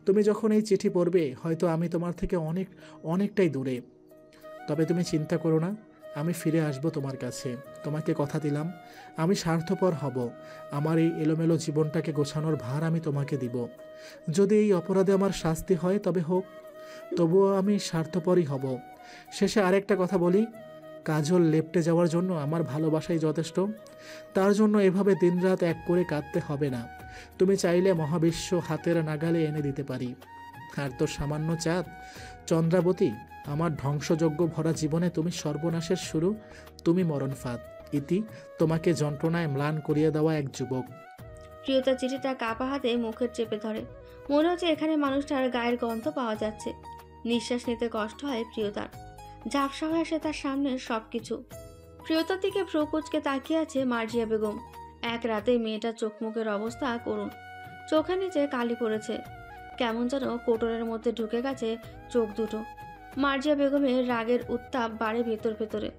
তুমি যখন এই চিঠি পড়বে হয়তো আমি তোমার থেকে অনেকটাই দূরে। তবে তুমি চিন্তা করো না, আমি ফিরে আসবো তোমার কাছে। তোমাকে কথা দিলাম, আমি স্বার্থপর হব। আমার এই এলোমেলো জীবনটাকে গোছানোর ভার আমি তোমাকে দিব। যদি এই অপরাধে আমার শাস্তি হয় তবে হোক, তবুও আমি স্বার্থপরই হব। শেষে আরেকটা কথা বলি, কাজল লেপ্টে যাওয়ার জন্য আমার ভালোবাসাই যথেষ্ট। তার জন্য এভাবে দিনরাত এক করে কাঁদতে হবে না। তুমি চাইলে মহাবিশ্ব হাতের নাগালে এনে দিতে পারি। আর তোর সামান্য চাঁদ, চন্দ্রাবতী, আমার ধ্বংসযজ্ঞ ভরা জীবনে তুমি সর্বনাশের শুরু, তুমি মরণ ফাঁদ। ইতি, তোমাকে যন্ত্রণায় ম্লান করিয়ে দেওয়া এক যুবক। প্রিয়তা চিঠিটা কাপা হাতে মুখের চেপে ধরে। মনে হচ্ছে এখানে মানুষটার গায়ের গন্ধ পাওয়া যাচ্ছে। নিঃশ্বাস নিতে কষ্ট হয় প্রিয়তার। ঝাপসা হয়ে আসে তার সামনে সবকিছু। প্রিয়তার দিকে ভ্রু কুঁচকে তাকিয়ে আছে মার্জিয়া বেগম। এক রাতে মেয়েটার চোখ মুখের অবস্থা করুন। চোখের নিচে কালি পড়েছে, কেমন যেন কোটরের মধ্যে ঢুকে গেছে চোখ দুটো। মার্জিয়া বেগমের রাগের উত্তাপ বাড়ে ভেতর ভেতরে।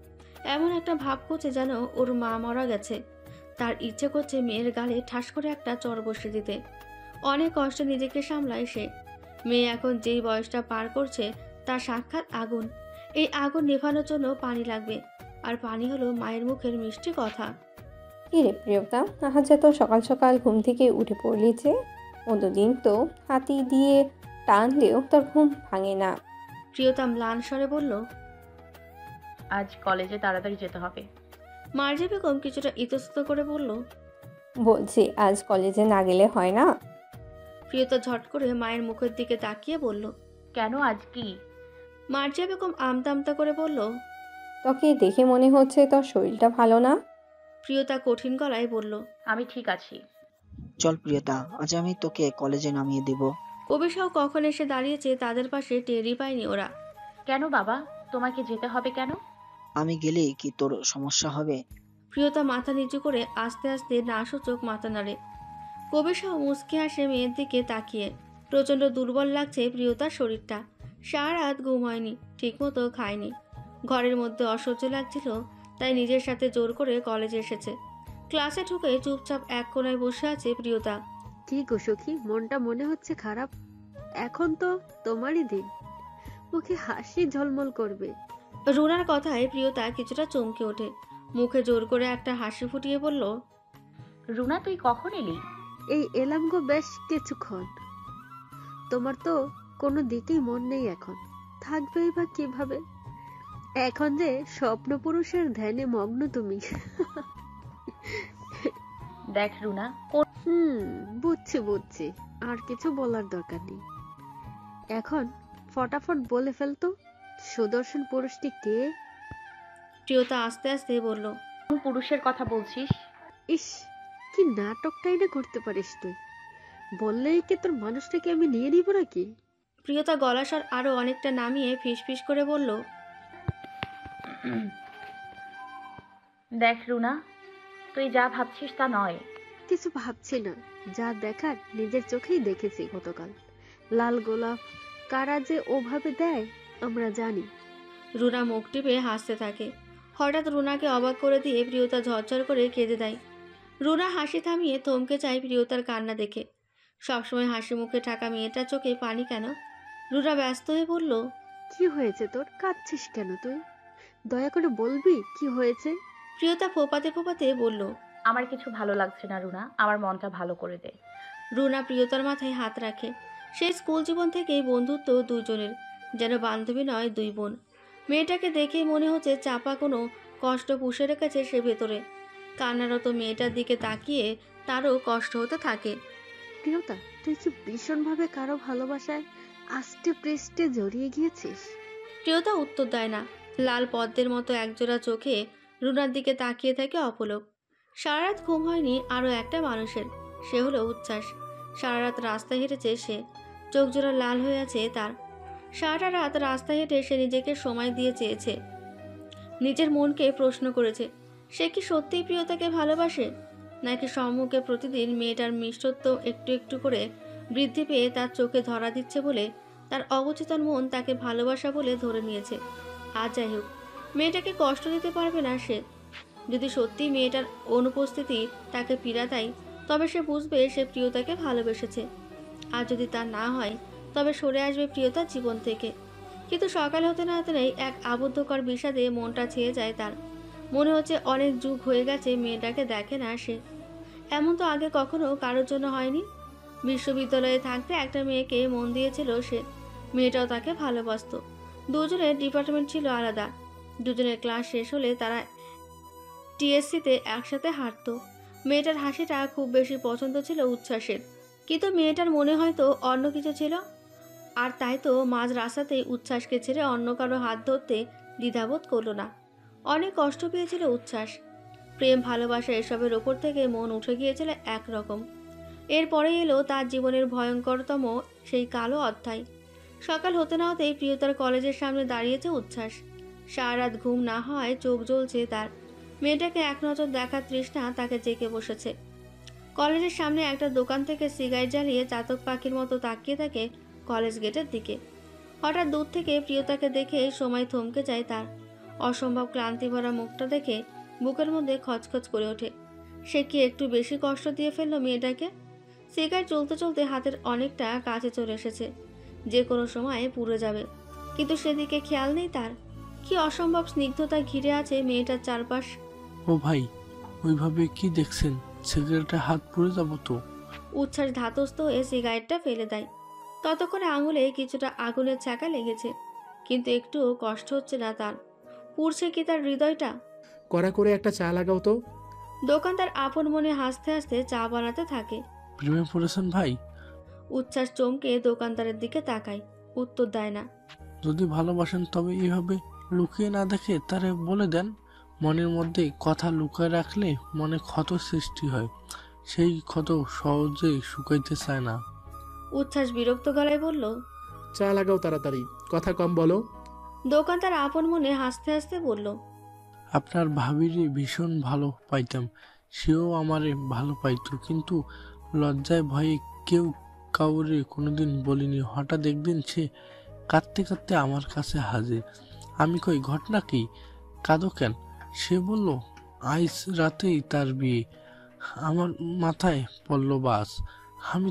এমন একটা ভাব করছে যেন ওর মা মারা গেছে। তার ইচ্ছে করছে মেয়ের গালে ঠাস করে একটা চড় বসিয়ে দিতে। অনেক কষ্টে নিজেকে সামলায় সে। মেয়ে এখন যেই বয়সটা পার করছে তার সাক্ষাৎ আগুন। এই আগুন নেভানোর জন্য পানি লাগবে, আর পানি হলো মায়ের মুখের মিষ্টি কথা। কি রে প্রিয়তা, আজ এত সকাল সকাল ঘুম থেকে উঠে পড়লি যে? অন্যদিন তো হাতি দিয়ে টানলেও তোর ঘুম ভাঙে না। প্রিয়তা ম্লান স্বরে বলল, আজ কলেজে তাড়াতাড়ি যেতে হবে। মার্জিয়া বেগম কিছুটা ইতস্তত করে বলল, বলছি আজ কলেজে না গেলে হয় না? প্রিয়তা ঝট করে মায়ের মুখের দিকে তাকিয়ে বলল, কেন, আজ কি? মার্জিয়া বেগম আমতা আমতা করে বলল, তোকে দেখে মনে হচ্ছে তোর শরীরটা ভালো না। প্রিয়তা কঠিন গলায় বলল, আমি ঠিক আছি। চল প্রিয়তা, আজ আমি তোকে কলেজে নামিয়ে দেব। কবিসাও কখন এসে দাঁড়িয়েছে তাদের পাশে টেরই পায়নি ওরা। কেন বাবা, তোমাকে যেতে হবে কেন? আমি গেলে কি তোর সমস্যা হবে? প্রিয়তা মাথা নিচু করে আস্তে আস্তে নাসূচক মাথা নাড়ে। কবিসাও মুচকি হাসে মেয়ের দিকে তাকিয়ে। প্রচণ্ড দুর্বল লাগছে প্রিয়তার শরীরটা। সারা রাত ঘুম হয়নি, ঠিকমতো খায়নি। ঘরের মধ্যে অসহ্য লাগছিল, তাই নিজের সাথে জোর করে কলেজে এসেছে। ক্লাসে ঢুকে চুপচাপ এক কোণায় বসে আছে প্রিয়তা। কি গো সখী, মনটা মনে হচ্ছে খারাপ? এখন তো তোমারই দিন, মুখে হাসি ঝলমল করবে। রুনার কথায় প্রিয়তা কিছুটা চমকে ওঠে। মুখে জোর করে একটা হাসি ফুটিয়ে বলল, রুনা, তুই কখন এলি? এই এলাম গো বেশ কিছুক্ষণ। তোমার তো কোনো দিকেই মন নেই এখন, থাকবেই বা কিভাবে? এখন যে স্বপ্ন পুরুষের ধ্যানে মগ্ন তুমি। দেখ রুনা, বুঝছি বুঝছি, আর কিছু বলার দরকার নেই। এখন ফটাফট বলে ফেলতো, সুদর্শন পুরুষটি কে? প্রিয়তা আস্তে আস্তে বলল, কোন পুরুষের কথা বলছিস? ইস, কি নাটকটাই না করতে পারিস তুই। বললেই কি তোর মানুষটাকে আমি নিয়ে নিব নাকি? প্রিয়তা গলাস্বর আরো অনেকটা নামিয়ে ফিসফিস করে বলল, দেখ রুনা, তুই যা ভাবছিস তা নয়। কিছু ভাবছি না, যা দেখার নিজের চোখেই দেখেছি গতকাল। লাল গোলাপ কারা যে ওভাবে দেয় আমরা জানি। রুনা মুখ টিপে হাসতে থাকে। হঠাৎ রুনাকে অবাক করে দিয়ে প্রিয়তা ঝরঝর করে কেঁদে দেয়। রুনা হাসি থামিয়ে থমকে যায় প্রিয়তার কান্না দেখে। সবসময় হাসি মুখে থাকা মেয়েটার চোখে পানি কেন? রুনা ব্যস্ত হয়ে বলল, কি হয়েছে তোর? কাঁদছিস কেন তুই? দয়া করে বলবি কি হয়েছে? প্রিয়তা ফোপাতে ফোপাতে বলল, আমার কিছু ভালো লাগছে না রুনা, আমার মনটা ভালো করে দে। রুনা প্রিয়তার মাথায় হাত রাখে। সেই স্কুল জীবন থেকেই বন্ধুত্ব দুজনের, যেন বান্ধবী নয় দুই বোন। মেয়েটাকে দেখেই মনে হচ্ছে চাপা কোনো কষ্ট পুষে রেখেছে সে ভেতরে। কান্নারত মেয়েটার দিকে তাকিয়ে তারও কষ্ট হতে থাকে। প্রিয়তা, তুই কি ভীষণভাবে কারো ভালোবাসায় আষ্টে পৃষ্ঠে জড়িয়ে গিয়েছিস? প্রিয়তা উত্তর দেয় না। লাল পদ্মের মতো একজোড়া চোখে রুনার দিকে তাকিয়ে থাকে অপলক। সারা রাত ঘুম হয়নি আরও একটা মানুষের, সে হলো উচ্ছ্বাস। সারা রাত রাস্তায় হেঁটেছে সে, চোখ জোড়া লাল হয়ে আছে তার। সারাটা রাত রাস্তায় হেঁটে সে নিজেকে সময় দিয়ে চেয়েছে, নিজের মনকে প্রশ্ন করেছে, সে কি সত্যিই প্রিয়তাকে ভালোবাসে, নাকি সম্মুখে প্রতিদিন মেয়েটার মিষ্টত্ব একটু একটু করে বৃদ্ধি পেয়ে তার চোখে ধরা দিচ্ছে বলে তার অবচেতন মন তাকে ভালোবাসা বলে ধরে নিয়েছে। আর যাই হোক, মেয়েটাকে কষ্ট দিতে পারবে না সে। যদি সত্যি মেয়েটার অনুপস্থিতি তাকে পীড়া দেয়, তবে সে বুঝবে সে প্রিয়তাকে ভালোবেসেছে। আর যদি তা না হয় তবে সরে আসবে প্রিয়তার জীবন থেকে। কিন্তু সকাল হতে না হতেই এক আবদ্ধকর বিষাদে মনটা ছেয়ে যায় তার। মনে হচ্ছে অনেক যুগ হয়ে গেছে মেয়েটাকে দেখে না সে। এমন তো আগে কখনো কারোর জন্য হয়নি। বিশ্ববিদ্যালয়ে থাকতে একটা মেয়েকে মন দিয়েছিল সে। মেয়েটাও তাকে ভালোবাসতো। দুজনের ডিপার্টমেন্ট ছিল আলাদা। দুজনের ক্লাস শেষ হলে তারা টিএসসিতে একসাথে হাঁটতো। মেয়েটার হাসিটা খুব বেশি পছন্দ ছিল উচ্ছ্বাসের, কিন্তু মেয়েটার মনে হয়তো অন্য কিছু ছিল। আর তাই তো মাঝ রাস্তাতেই উচ্ছ্বাসকে ছেড়ে অন্য কারো হাত ধরতে দ্বিধাবোধ করলো না। অনেক কষ্ট পেয়েছিল উচ্ছ্বাস। প্রেম ভালোবাসা এসবের ওপর থেকে মন উঠে গিয়েছিল একরকম। এরপরে এলো তার জীবনের ভয়ঙ্করতম সেই কালো অধ্যায়। সকাল হতে না হতেই প্রিয়তার কলেজের সামনে দাঁড়িয়েছে উচ্ছ্বাস। সারা রাত ঘুম না হওয়ায় চোখ জ্বলছে তার। মেয়েটাকে এক নজর দেখার তৃষ্ণা তাকে জেগে বসেছে। কলেজের সামনে একটা দোকান থেকে সিগারেট জ্বালিয়ে চাতক পাখির মতো তাকিয়ে থাকে কলেজ গেটের দিকে। হঠাৎ দূর থেকে প্রিয়তাকে দেখে সময় থমকে যায় তার। অসম্ভব ক্লান্তি ভরা মুখটা দেখে বুকের মধ্যে খচখচ করে ওঠে। সে কি একটু বেশি কষ্ট দিয়ে ফেললো মেয়েটাকে? সিগারেট চলতে চলতে হাতের অনেকটা কাছে চলে এসেছে, যে কোনো সময় পুড়ে যাবে। কিন্তু সেদিকে খেয়াল নেই তার। কি অসম্ভব স্নিগ্ধতা ঘিরে আছে মেয়েটার চারপাশ। ও ভাই, ওইভাবে কি দেখছেন? সিগারেটে হাত পুড়ে যাব তো। উচ্ছ্বাস ধাতস্থ হয়ে সিগারেটটা ফেলে দেয়। ততক্ষণে আঙুলে কিছুটা আগুনের ছ্যাঁকা লেগেছে, কিন্তু একটুও কষ্ট হচ্ছে না তার। পুড়ছে কি তার হৃদয়টা? কড়া করে একটা চা লাগাও তো। দোকানদার আপন মনে হাসতে হাসতে চা বানাতে থাকে। প্রেমে পড়েছেন ভাই? উচ্ছ্বাস চমকে দোকানদারের দিকে তাকায়, উত্তর দেয় না। যদি ভালোবাসেন তবে এইভাবে লুকিয়ে না দেখে তারে বলে দেন। মনের মধ্যে কথা লুকিয়ে রাখলে মনে ক্ষত সৃষ্টি হয়, সেই ক্ষত সহজে শুকাইতে চায় না। উচ্ছ্বাস বিরক্ত গলায় বলল, চা লাগাও তাড়াতাড়ি, কথা কম বলো। দোকানদার আপন মনে হাসতে হাসতে বলল, আপনার ভাবিরে ভীষণ ভালো পাইতাম, সেও আমারে ভালো পাইতো, কিন্তু লজ্জায় ভয়ে কেউ কাউরে কোনোদিন বলিনি। হঠাৎ একদিন সে কাঁদতে কাঁদতে আমার কাছে হাজির। আমি কই, ঘটনা কি? কাঁদো কেন? সে বলল, আজ রাতেই তার বিয়ে। আমার মাথায় পড়ল বাস। আমি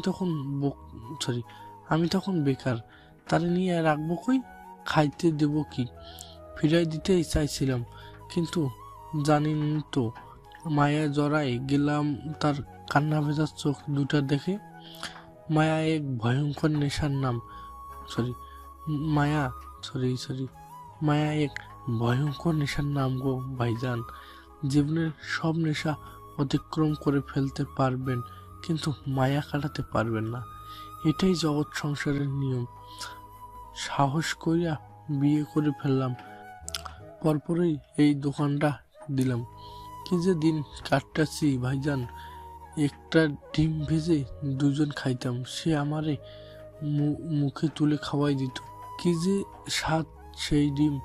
তখন বেকার, তারে নিয়ে রাখবো কই? খাইতে দেব কি? ফিরাই দিতেই চাইছিলাম, কিন্তু জানিন তো মায়া জড়ায় গেলাম তার কান্না ভেজা চোখ দুটা দেখে। মায়া এক ভয়ঙ্কর নেশার নাম। মায়া এক ভয়ঙ্কর নেশার নাম গো ভাইজান। জীবনের সব নেশা অতিক্রম করে ফেলতে পারবেন, কিন্তু মায়া কাটাতে পারবেন না। এটাই জগৎ সংসারের নিয়ম। সাহস কইরা বিয়ে করে ফেললাম, পরপরই এই দোকানটা দিলাম। কি যে দিন কাটতাছি ভাইজান। একটা ডিম ভেজে দুজন খাইতাম, সে আমারে মুখে তুলে খাওয়াই দিত। কি যে স্বাদ সেই ডিম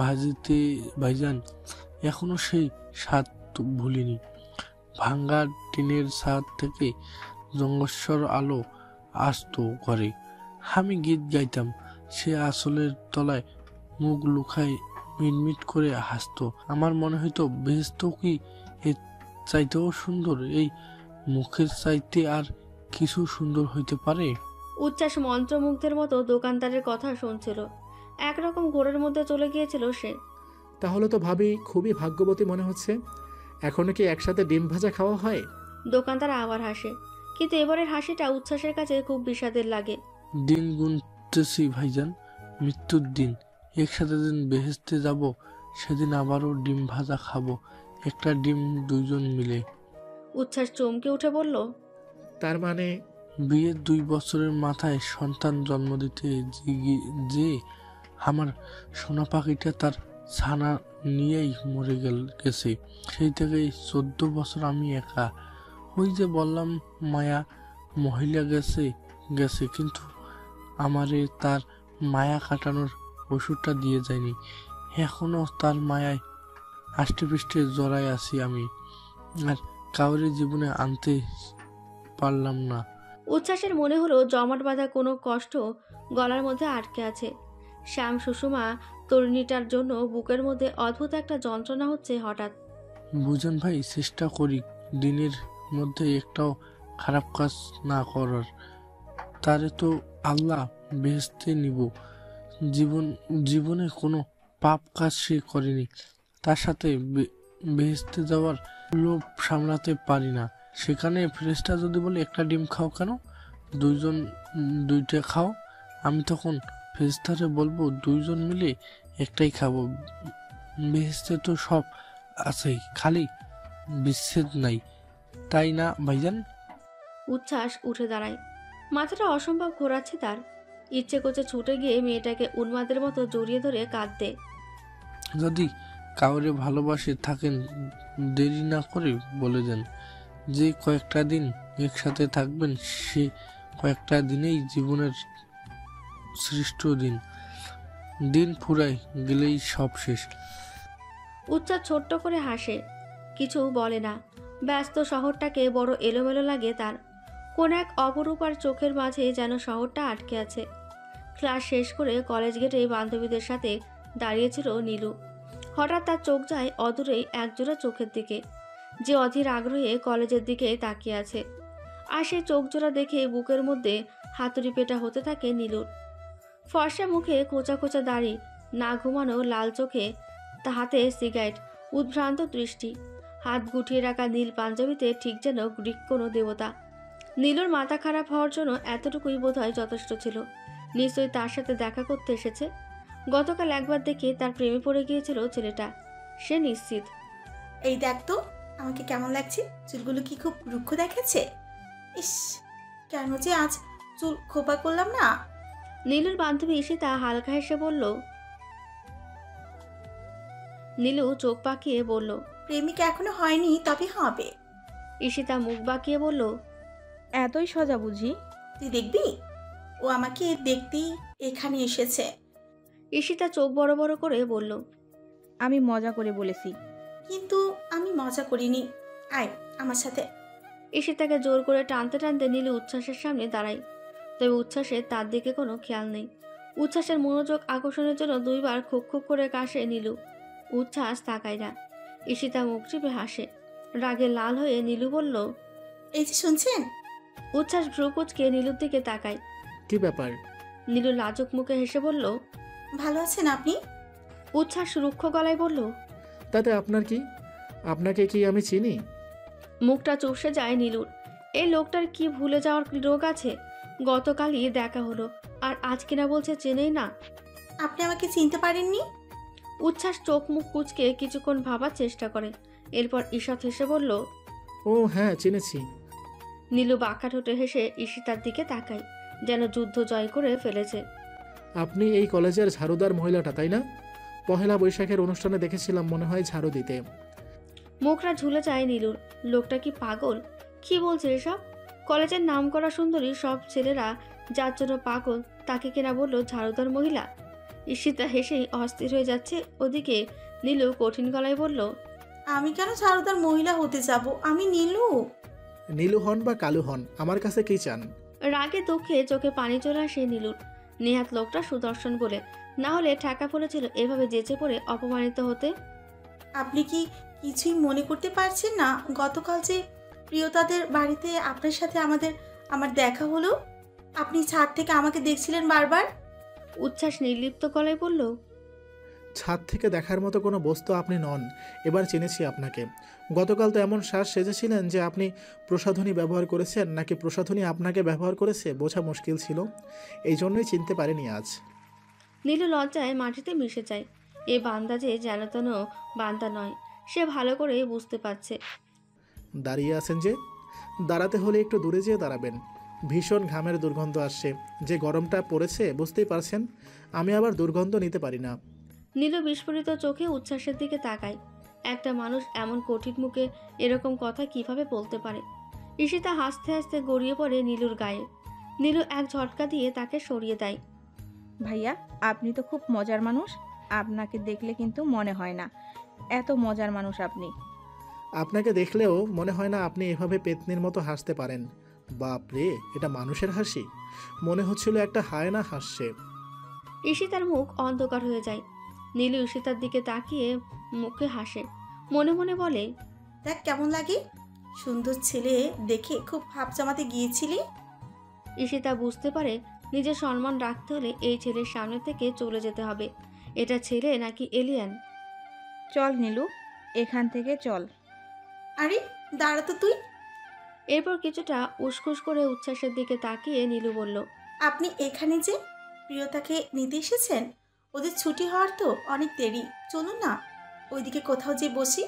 ভাজিতে ভাইজান, এখনো সেই স্বাদ ভুলিনি। ভাঙ্গা টিনের ছাদ থেকে জঙ্গস্বর আলো আসতো ঘরে। আমি গীত গাইতাম, সে আসলের তলায় মুখ লুকায় মিটমিট করে হাসতো। আমার মনে হইতো বেহেশত কি এর চাইতেও সুন্দর? এই মুখের চাইতে আর কিছু সুন্দর হইতে পারে? উচ্ছ্বাস মন্ত্রমুগ্ধের মতো দোকানদারের কথা শুনছিল। একরকম ঘোরের মধ্যে চলে গিয়েছিল সে। তাহলে তো ভাবি খুবই ভাগ্যবতী মনে হচ্ছে। এখনো কি একসাথে ডিম ভাজা খাওয়া হয়? দোকানদার আবার হাসে, কিন্তু এবারের হাসিটা উচ্ছ্বাসের কাছে খুব বিষাদের লাগে। দিন গুনতেছি ভাইজান, মৃত্যুর দিন। একসাথে দিন বেহেশতে যাব, সেদিন আবারও ডিম ভাজা খাবো, একটা ডিম দুইজন মিলে। উচ্ছ্বাস চমকে উঠে বলল, তার মানে? বিয়ের 2 বছরের মাথায় সন্তান জন্ম দিতে যে আমার সোনা পাখিটা তার ছানা নিয়েই মরে গেছে। সেই থেকেই 14 বছর আমি একা। ওই যে বললাম মায়া মহিলা গেছে, কিন্তু আমারে তার মায়া কাটানোর ওষুধটা দিয়ে যায়নি। এখনো তার মায়ায় আষ্টে পৃষ্ঠে জড়াই আছি আমি, আর কাউরে জীবনে আনতে পারলাম না। উচ্ছ্বাসের মনে হলো জমাট বাঁধা কোনো কষ্ট গলার মধ্যে আটকে আছে। শ্যাম সুষমা তরুণীটার জন্য বুকের মধ্যে অদ্ভুত একটা যন্ত্রণা হচ্ছে হঠাৎ। বুঝেন ভাই, চেষ্টা করি দিনের মধ্যে একটাও খারাপ কাজ না করার, তারে তো আল্লাহ বেহেশতে নিব। জীবনে কোনো পাপ কাজ সে করেনি, তার সাথে বেহেশতে যাওয়ার লোভ সামলাতে পারি না। সেখানে ফেরেশতা যদি বলে একটা ডিম খাও কেন, দুইজন দুইটা খাও, আমি তখন ফেরেশতারে বলবো দুইজন মিলে একটাই খাবো। বেহেশতে তো সব আছেই, খালি বিচ্ছেদ নাই, তাই না ভাইজান? উচ্ছ্বাস উঠে দাঁড়ায়, মাথাটা অসম্ভব ঘোরাচ্ছে তার। ইচ্ছে করছে ছুটে গিয়ে মেয়েটাকে উন্মাদের মতো জড়িয়ে ধরে কাঁদতে। যদি কাউরে ভালোবাসে থাকেন, দেরি না করে বলে দেন। যে কয়েকটা দিন একসাথে থাকবেন, সে কয়েকটা দিনেই জীবনের শ্রেষ্ঠ দিন। দিন ফুরায় গেলেই সব শেষ। উচ্ছ্বাস ছোট্ট করে হাসে, কিছু বলে না। ব্যস্ত শহরটাকে বড় এলোমেলো লাগে তার। কোন এক অপরূপার চোখের মাঝে যেন শহরটা আটকে আছে। ক্লাস শেষ করে কলেজ গেটে বান্ধবীদের সাথে দাঁড়িয়েছিল নীলু। হঠাৎ তার চোখ যায় অদূরেই একজোড়া চোখের দিকে, যে অধীর আগ্রহে কলেজের দিকে তাকিয়ে আছে। আর সেই চোখ জোড়া দেখে বুকের মধ্যে হাতুড়ি পেটা হতে থাকে নীলুর। ফর্সা মুখে কোচা কোচা দাড়ি, না ঘুমানো লাল চোখে, তা হাতে সিগারেট, উদ্ভ্রান্ত দৃষ্টি, হাত গুটিয়ে রাখা নীল পাঞ্জাবিতে ঠিক যেন গ্রিক কোনো দেবতা। নীলুর মাথা খারাপ হওয়ার জন্য এতটুকুই বোধহয় যথেষ্ট ছিল। নিশ্চয়ই তার সাথে দেখা করতে এসেছে। গতকাল একবার দেখে তার প্রেমে পড়ে গিয়েছিল ছেলেটা, সে নিশ্চিত। এই দেখ তো আমাকে কেমন লাগছে, চুলগুলো কি খুব রুক্ষ দেখাচ্ছে? ইস, কেন যে আজ চুল খোপা করলাম না। নীলুর বান্ধবী ঈশিতা হালকা হেসে বলল। নীলু চোখ পাকিয়ে বলল, প্রেমিক এখনো হয়নি, তবে হবে। ঈশিতা মুখ বাঁকিয়ে বলল, এতই সোজা বুঝি? তুই দেখবি, ও আমাকে দেখতেই এখানে এসেছে। ঈশিতা চোখ বড় বড় করে বলল, আমি মজা করে বলেছি। কিন্তু আমি মজা করিনি, আয় আমার সাথে। ঈশিতাকে জোর করে টানতে টানতে নীলু উচ্ছ্বাসের সামনে দাঁড়ায়। তবে উচ্ছ্বাসের তার দিকে কোনো খেয়াল নেই। উচ্ছ্বাসের মনোযোগ আকর্ষণের জন্য দুইবার খুক খুক করে কাশে নীলু। উচ্ছ্বাস তাকায় না। ঈশিতা মুখ টিপে হাসে। রাগে লাল হয়ে নীলু বলল, এই যে শুনছেন? উচ্ছ্বাস ভ্রু কুঁচকে নীলুর দিকে তাকায়। কি ব্যাপার? নীলু লাজুক মুখে হেসে বলল, ভালো আছেন আপনি? উচ্ছ্বাস রুক্ষ গলায় বলল, তাতে আপনার কি? আপনাকে কি আমি চিনি? মুখটা চুপসে যায় নীলুর। এই লোকটার কি ভুলে যাওয়ার রোগ আছে? গতকালই দেখা হলো, আর আজ কিনা বলছে চেনেই না। আপনি আমাকে চিনতে পারেননি? উচ্ছ্বাস চোখ মুখ কুঁচকে কিছুক্ষণ ভাবার চেষ্টা করে। এরপর ঈষৎ হেসে বলল, ও হ্যাঁ, চিনেছি। নীলু বাঁকা ঠোঁটে হেসে ঈশিতার দিকে তাকায়, যেন যুদ্ধ জয় করে ফেলেছে। আপনি এই কলেজের ঝাড়ুদার মহিলাটা, তাই না? পহেলা বৈশাখের অনুষ্ঠানে দেখেছিলাম মনে হয় ঝাড়ু দিতে। মুখটা ঝুলে যায় নীলুর। লোকটা কি পাগল? কি বলছে এসব? কলেজের নাম করা সুন্দরী সব ছেলেরা যার জন্য পাগল, তাকে কিনা বলল ঝাড়ুদার মহিলা। ঈশিতা হেসেই অস্থির হয়ে যাচ্ছে। ওদিকে নীলু কঠিন গলায় বলল, আমি কেন ঝাড়ুদার মহিলা হতে যাব? আমি নীলু। নীলু হন বা কালু হন, আমার কাছে কি চান? রাগে দুঃখে চোখে পানি চলে আসে নীলুর। নেহাত লোকটা সুদর্শন বলে, না হলে ঠেকা পড়েছিল এভাবে যেচে পড়ে অপমানিত হতে। আপনি কি কিছুই মনে করতে পারছেন না? গতকাল যে প্রিয়তাদের বাড়িতে আপনার সাথে আমার দেখা হলো, আপনি ছাদ থেকে আমাকে দেখছিলেন বারবার। উচ্ছ্বাস নির্লিপ্ত গলায় বলল, ছাদ থেকে দেখার মতো কোনো বস্তু আপনি নন। এবার চিনেছি আপনাকে। গতকাল তো এমন শ্বাস সেজেছিলেন যে আপনি প্রসাধনী ব্যবহার করেছেন নাকি প্রসাধনী আপনাকে ব্যবহার করেছে বোঝা মুশকিল ছিল। এই জন্যই চিনতে পারিনি আজ। নীলু লজ্জায় মাটিতে মিশে যায়। এ বান্দা যে যেন তেন বান্দা নয়, সে ভালো করে বুঝতে পারছে। দাঁড়িয়ে আছেন যে? দাঁড়াতে হলে একটু দূরে যেয়ে দাঁড়াবেন। ভীষণ ঘামের দুর্গন্ধ আসছে, যে গরমটা পড়েছে বুঝতেই পারছেন। আমি আবার দুর্গন্ধ নিতে পারি না। নীলু বিস্ফোরিত চোখে উচ্ছ্বাসের দিকে তাকায়। একটা মানুষ এমন কঠিন মুখে এরকম কথা কিভাবে বলতে পারে? ঈশিতা হাসতে হাসতে গড়িয়ে পড়ে নীলুর গায়ে। নীলু এক ঝটকা দিয়ে তাকে সরিয়ে দেয়। ভাইয়া, আপনি তো খুব মজার মানুষ। আপনাকে দেখলে কিন্তু মনে হয় না এত মজার মানুষ আপনি। আপনাকে দেখলেও মনে হয় না আপনি এভাবে পেতনির মতো হাসতে পারেন। বাপরে, এটা মানুষের হাসি? মনে হচ্ছিল একটা হায়না হাসছে। ঈশিতার মুখ অন্ধকার হয়ে যায়। নীলু ঈশিতার দিকে তাকিয়ে মুখে হাসে, মনে মনে বলে, দেখ কেমন লাগে। সুন্দর ছেলে দেখে খুব ভাব জমাতে গিয়েছিলি। ঈশিতা বুঝতে পারে নিজের সম্মান রাখতে হলে এই ছেলের সামনে থেকে চলে যেতে হবে। এটা ছেলে নাকি এলিয়ান? চল নীলু, এখান থেকে চল। আরে দাঁড়া তো তুই। এরপর কিছুটা উসখুস করে উচ্ছ্বাসের দিকে তাকিয়ে নীলু বলল, আপনি এখানে যে প্রিয়তাকে নিতে এসেছেন? ওদের ছুটি হওয়ার তো অনেক দেরি, চলুন না ওইদিকে কোথাও যে বসি।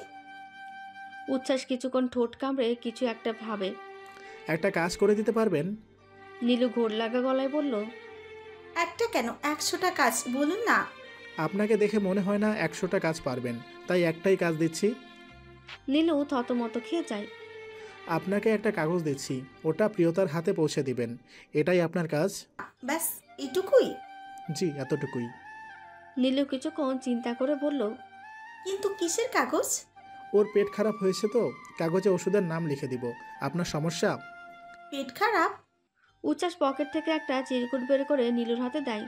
উচ্ছ্বাস কিছুক্ষণ ঠোঁট কামড়ে কিছু একটা ভাবে। একটা কাজ করে দিতে পারবেন? নীলু ঘোর লাগা গলায় বলল, একটা কেন, 100টা কাজ বলুন না। আপনাকে দেখে মনে হয় না 100টা কাজ পারবেন, তাই একটাই কাজ দিচ্ছি। নীলু থতমত খেয়ে যায়। আপনাকে একটা কাগজ দিচ্ছি, ওটা প্রিয়তার হাতে পৌঁছে দিবেন। এটাই আপনার কাজ। ব্যাস এটুকুই? জি, এতটুকুই। নীলু কিছুক্ষণ চিন্তা করে বলল, কিন্তু কিসের কাগজ? ওর পেট খারাপ হয়েছে তো, কাগজে ওষুধের নাম লিখে দিব। আপনার সমস্যা? পেট খারাপ? উচ্ছ্বাস পকেট থেকে একটা চিরকুট বের করে নীলুর হাতে দেয়।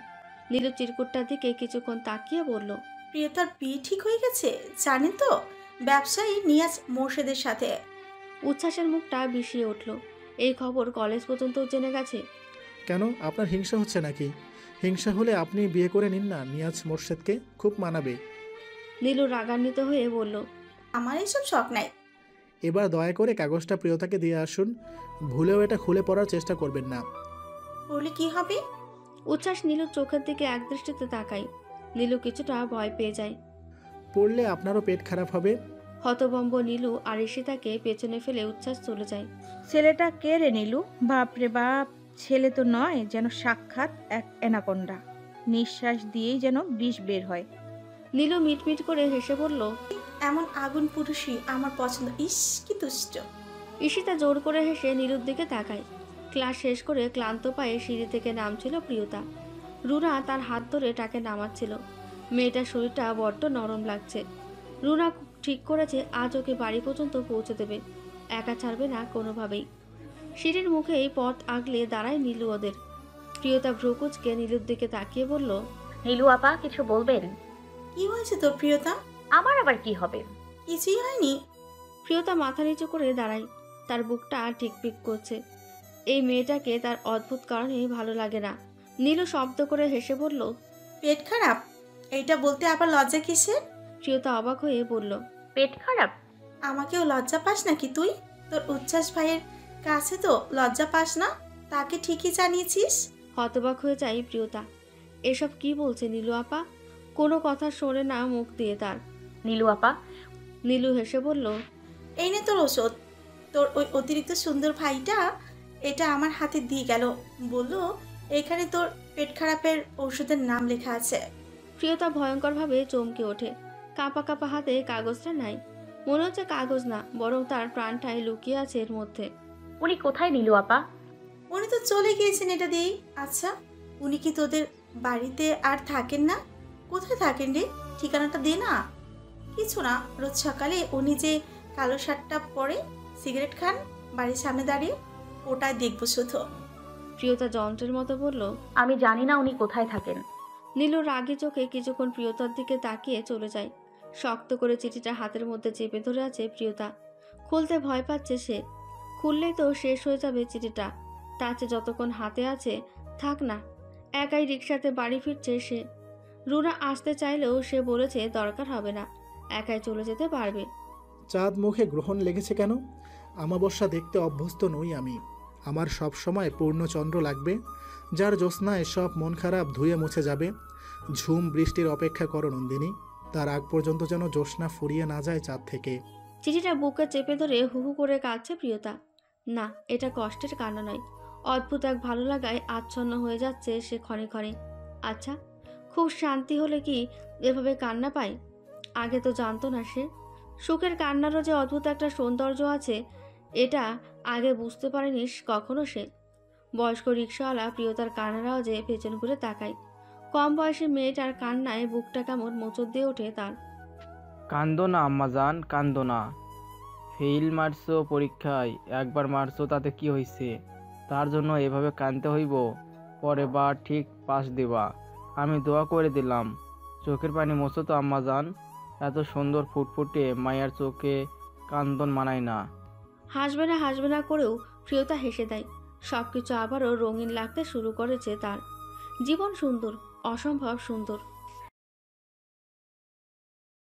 নীলু চিরকুটটার দিকে কিছুক্ষণ তাকিয়ে বলল, প্রিয়তার বিয়ে ঠিক হয়ে গেছে, জানেন তো? ব্যবসায়ী নিয়াজ মোর্শেদের সাথে। উচ্ছ্বাসের মুখটা বিষিয়ে উঠল। এই খবর কলেজ পর্যন্ত জেনে গেছে। কেন, আপনার হিংসা হচ্ছে নাকি? হিংসা হলে আপনি বিয়ে করে নিন না নিয়াজ মোর্শেদকে, খুব মানাবে। নীলু রাগান্বিত হয়ে বলল, আমার এইসব শখ নাই। এবার দয়া করে কাগজটা প্রিয়তাকে দিয়ে আসুন। ভুলেও এটা খুলে পড়ার চেষ্টা করবেন না। বলে কি হবে? উচ্ছ্বাস নীলুর চোখের দিকে একদৃষ্টিতে তাকায়। নীলু কিছুটা ভয় পেয়ে যায়। পড়লে আপনারও পেট খারাপ হবে। হতভম্ব নীলু আর ঈশিতাকে পেছনে ফেলে উচ্ছ্বাস চলে যায়। ছেলেটা কে রে নীলু? বাপ রে বাপ, ছেলে তো নয়, যেন সাক্ষাৎ এক অ্যানাকোন্ডা। নিঃশ্বাস দিয়েই যেন বিষ বের হয়। নীলু মিটমিট করে হেসে বলল, এমন আগুন পুরুষই আমার পছন্দ। ইস কি দুষ্ট। ঈশিতা জোর করে হেসে নীলুর দিকে তাকায়। ক্লাস শেষ করে ক্লান্ত পায়ে সিঁড়ি থেকে নামছিল প্রিয়তা। রুনা তার হাত ধরে তাকে নামাচ্ছিল। মেয়েটার শরীরটা বড্ড নরম লাগছে। রুনা ঠিক করেছে আজ ওকে বাড়ি পর্যন্ত পৌঁছে দেবে, একা ছাড়বে না কোনোভাবেই। সিঁড়ির মুখেই পথ আগলে দাঁড়ায় নীলু ওদের। প্রিয়তা ভ্রুকুচকে নীলুর দিকে তাকিয়ে বলল, নীলু আপা, কিছু বলবেন? কি হয়েছে তোর প্রিয়তা? আমার আবার কি হবে? কিছুই হয়নি। প্রিয়তা মাথা নিচু করে দাঁড়ায়। তার বুকটা টিকপিক করছে। এই মেয়েটাকে তার অদ্ভুত কারণে ভালো লাগে না। নীলু শব্দ করে হেসে বলল, পেট খারাপ? এইটা বলতে আবার লজ্জা কিসের? প্রিয়তা অবাক হয়ে বলল, পেট খারাপ? আমাকেও লজ্জা পাস নাকি তুই? তোর উচ্ছ্বাস ভাইয়ের কাছে তো লজ্জা পাস না, তাকে ঠিকই জানিয়েছিস। হতবাক হয়ে যায় প্রিয়তা। এসব কি বলছে নীলু আপা? কোনো কথা শোনে না মুখ দিয়ে তার। নীলু আপা, নীলু হেসে বলল, এই নে তোর ওষুধ। তোর ওই অতিরিক্ত সুন্দর ভাইটা এটা আমার হাতে দিয়ে গেল, বলল এখানে তোর পেট খারাপের ওষুধের নাম লেখা আছে। প্রিয়তা ভয়ঙ্করভাবে চমকে ওঠে। কাঁপা কাঁপা হাতে কাগজটা নাই। মনে হচ্ছে কাগজ না, বরং তার প্রাণটাই লুকিয়ে আছে এর মধ্যে। উনি কোথায় নীলু আপা? উনি তো চলে গিয়েছেন এটা দিয়েই। আচ্ছা, উনি কি তোদের বাড়িতে আর থাকেন না? কোথায় থাকেন রে? ঠিকানাটা দে না। কিছু না, রোজ সকালে উনি যে কালো শার্টটা পরে সিগারেট খান বাড়ির সামনে দাঁড়িয়ে, ওটাই দেখবো শুধু। প্রিয়তা যন্ত্রের মতো বলল, আমি জানি না উনি কোথায় থাকেন। নীলু রাগী চোখে কিছুক্ষণ প্রিয়তার দিকে তাকিয়ে চলে যায়। শক্ত করে চিঠিটা হাতের মধ্যে চেপে ধরে আছে প্রিয়তা। খুলতে ভয় পাচ্ছে সে। খুললেই তো শেষ হয়ে যাবে চিঠিটা। তার চেয়ে যতক্ষণ হাতে আছে থাক না। একাই রিকশাতে বাড়ি ফিরছে সে। রুনা আসতে চাইলেও সে বলেছে দরকার হবে না, একাই চলে যেতে পারবে। চাঁদ মুখে গ্রহণ লেগেছে কেন? আমাবস্যা দেখতে অভ্যস্ত নই আমি। আমার সব সময় পূর্ণচন্দ্র লাগবে, যার জ্যোৎস্নায় সব মন খারাপ ধুয়ে মুছে যাবে। ঝুম বৃষ্টির অপেক্ষা করো নন্দিনী, তার আগ পর্যন্ত যেন জ্যোৎস্না ফুরিয়ে না যায় চাঁদ থেকে। চিঠিটা বুকে চেপে ধরে হু হু করে কাঁদছে প্রিয়তা। না, এটা কষ্টের কান্না নয়, অদ্ভুত এক ভালো লাগায় আচ্ছন্ন হয়ে যাচ্ছে সে ক্ষণে ক্ষণে। আচ্ছা, খুব শান্তি হলে কি এভাবে কান্না পায়? আগে তো জানতো না সে। সুখের কান্নারও যে অদ্ভুত একটা সৌন্দর্য আছে, এটা আগে বুঝতে পারেনি কখনো সে। বয়স্ক রিক্সাওয়ালা প্রিয়তার কান্নার আওয়াজে পেছন ঘুরে তাকায়। কম বয়সী মেয়েটার কান্নায় বুকটা কেমন মোচড় দিয়ে ওঠে তার। কান্দো না আম্মাজান, কান্দো না। ফেইল মারছো পরীক্ষায়, একবার মারছো তাতে কি হইছে? তার জন্য এভাবে কানতে হইব? পরে বার ঠিক পাস দিবা, আমি দোয়া করে দিলাম। চোখের পানি মোছো তো আম্মাজান, এত সুন্দর ফুটফুটে মায়ার চোখে কান্দন মানায় না। হাসবে না করেও প্রিয়তা হেসে দেয়। সবকিছু আবারও রঙিন লাগতে শুরু করেছে তার। জীবন সুন্দর, অসম্ভব সুন্দর।